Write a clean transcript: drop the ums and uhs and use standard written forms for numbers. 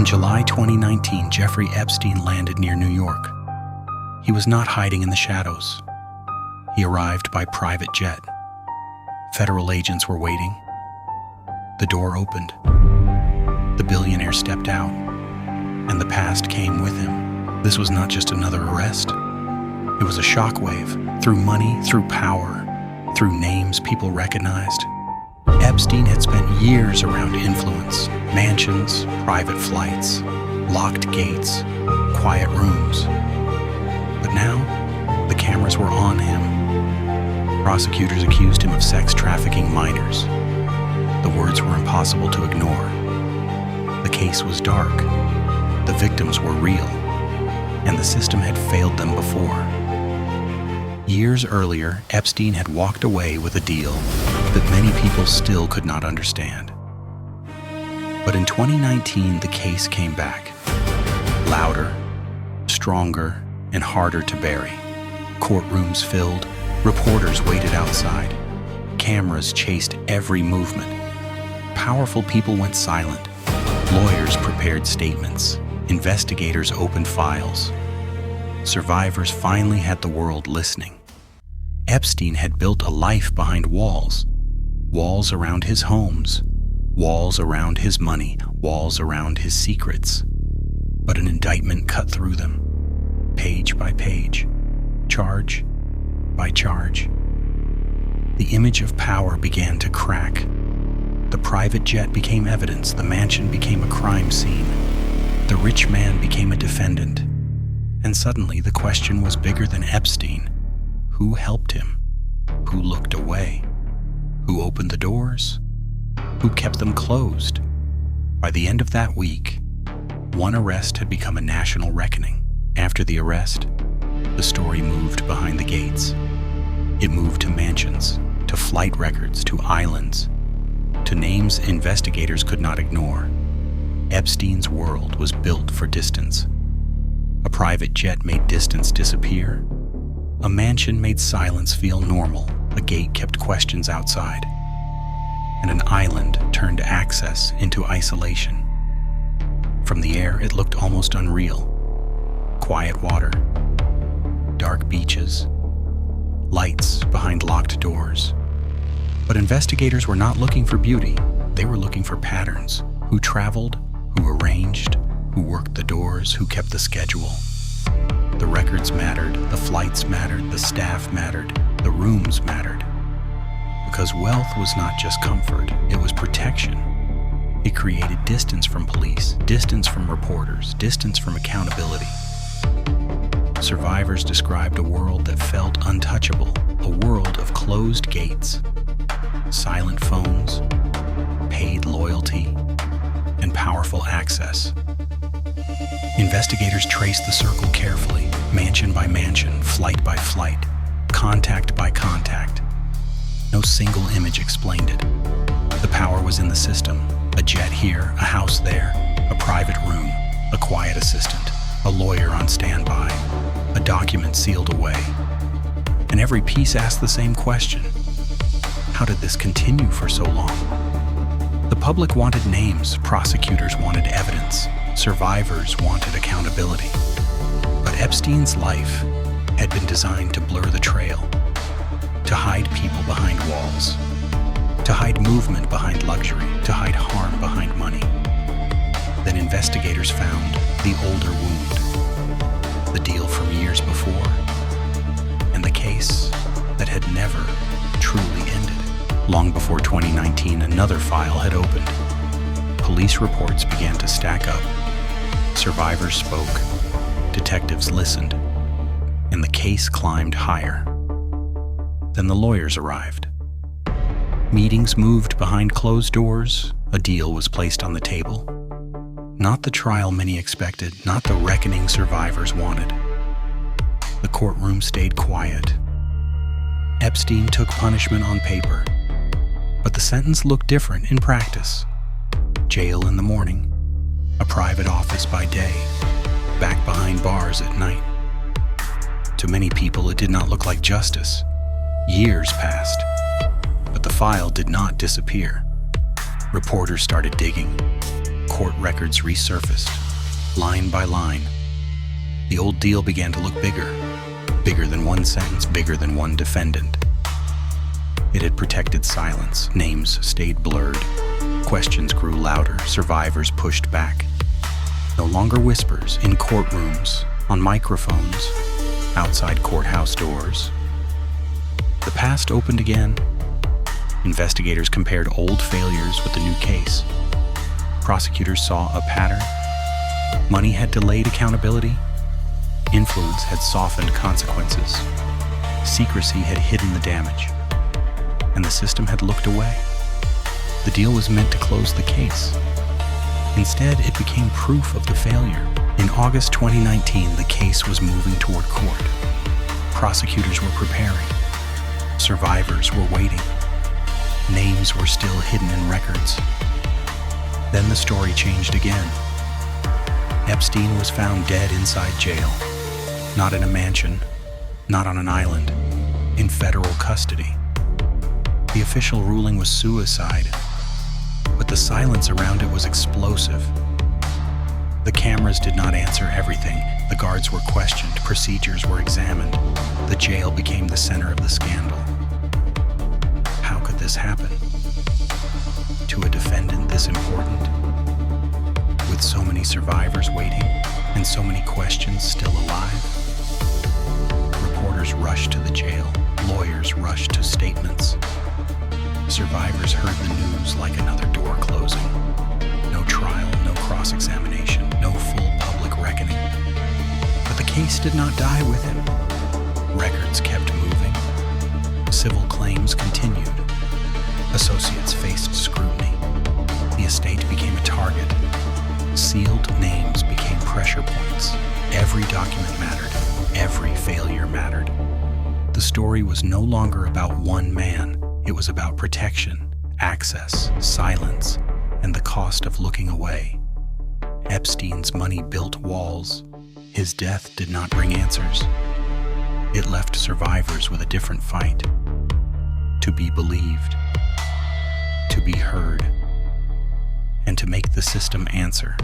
In July 2019, Jeffrey Epstein landed near New York. He was not hiding in the shadows. He arrived by private jet. Federal agents were waiting. The door opened. The billionaire stepped out, and the past came with him. This was not just another arrest. It was a shockwave, through money, through power, through names people recognized. Epstein had spent years around influence, mansions, private flights, locked gates, quiet rooms. But now, the cameras were on him. Prosecutors accused him of sex trafficking minors. The words were impossible to ignore. The case was dark. The victims were real, and the system had failed them before. Years earlier, Epstein had walked away with a deal that many people still could not understand. But in 2019, the case came back. Louder, stronger, and harder to bury. Courtrooms filled, reporters waited outside. Cameras chased every movement. Powerful people went silent. Lawyers prepared statements. Investigators opened files. Survivors finally had the world listening. Epstein had built a life behind walls. Walls around his homes. Walls around his money. Walls around his secrets. But an indictment cut through them. Page by page. Charge by charge. The image of power began to crack. The private jet became evidence. The mansion became a crime scene. The rich man became a defendant. And suddenly the question was bigger than Epstein. Who helped him? Who looked away? Who opened the doors? Who kept them closed? By the end of that week, one arrest had become a national reckoning. After the arrest, the story moved behind the gates. It moved to mansions, to flight records, to islands, to names investigators could not ignore. Epstein's world was built for distance. A private jet made distance disappear. A mansion made silence feel normal. A gate kept questions outside. And an island turned access into isolation. From the air, it looked almost unreal. Quiet water, dark beaches, lights behind locked doors. But investigators were not looking for beauty. They were looking for patterns. Who traveled, who arranged, who worked the doors, who kept the schedule. The records mattered, the flights mattered, the staff mattered, the rooms mattered. Because wealth was not just comfort, it was protection. It created distance from police, distance from reporters, distance from accountability. Survivors described a world that felt untouchable, a world of closed gates, silent phones, paid loyalty, and powerful access. Investigators traced the circle carefully, mansion by mansion, flight by flight, contact by contact. No single image explained it. The power was in the system. A jet here, a house there, a private room, a quiet assistant, a lawyer on standby, a document sealed away. And every piece asked the same question. How did this continue for so long? The public wanted names, prosecutors wanted evidence, survivors wanted accountability. But Epstein's life had been designed to blur the trail, to hide people behind walls, to hide movement behind luxury, to hide harm behind money. Then investigators found the older wound, the deal from years before, and the case that had never truly ended. Long before 2019, another file had opened. Police reports began to stack up. Survivors spoke. Detectives listened. And the case climbed higher. Then the lawyers arrived. Meetings moved behind closed doors. A deal was placed on the table. Not the trial many expected, not the reckoning survivors wanted. The courtroom stayed quiet. Epstein took punishment on paper, but the sentence looked different in practice. Jail in the morning, a private office by day, back behind bars at night. To many people, it did not look like justice. Years passed, but the file did not disappear. Reporters started digging. court records resurfaced, line by line. The old deal began to look bigger, bigger than one sentence, bigger than one defendant. It had protected silence, names stayed blurred, questions grew louder, survivors pushed back. No longer whispers in courtrooms, on microphones, outside courthouse doors. The past opened again. Investigators compared old failures with the new case. Prosecutors saw a pattern. Money had delayed accountability. Influence had softened consequences. Secrecy had hidden the damage. And the system had looked away. The deal was meant to close the case. Instead, it became proof of the failure. In August 2019, the case was moving toward court. Prosecutors were preparing. Survivors were waiting. Names were still hidden in records. Then the story changed again. Epstein was found dead inside jail. Not in a mansion, not on an island, in federal custody. The official ruling was suicide, but the silence around it was explosive. The cameras did not answer everything. The guards were questioned, procedures were examined. The jail became the center of the scandal. How could this happen? To a defendant this important? With so many survivors waiting and so many questions still alive? Reporters rushed to the jail. Lawyers rushed to statements. Survivors heard the news like another door closing. No trial, no cross-examination, no full public reckoning. But the case did not die with him. Records kept moving. Civil claims continued. Associates faced scrutiny. The estate became a target. Sealed names became pressure points. Every document mattered. Every failure mattered. The story was no longer about one man. It was about protection, access, silence, and the cost of looking away. Epstein's money built walls. His death did not bring answers. It left survivors with a different fight. To be believed, to be heard, and to make the system answer.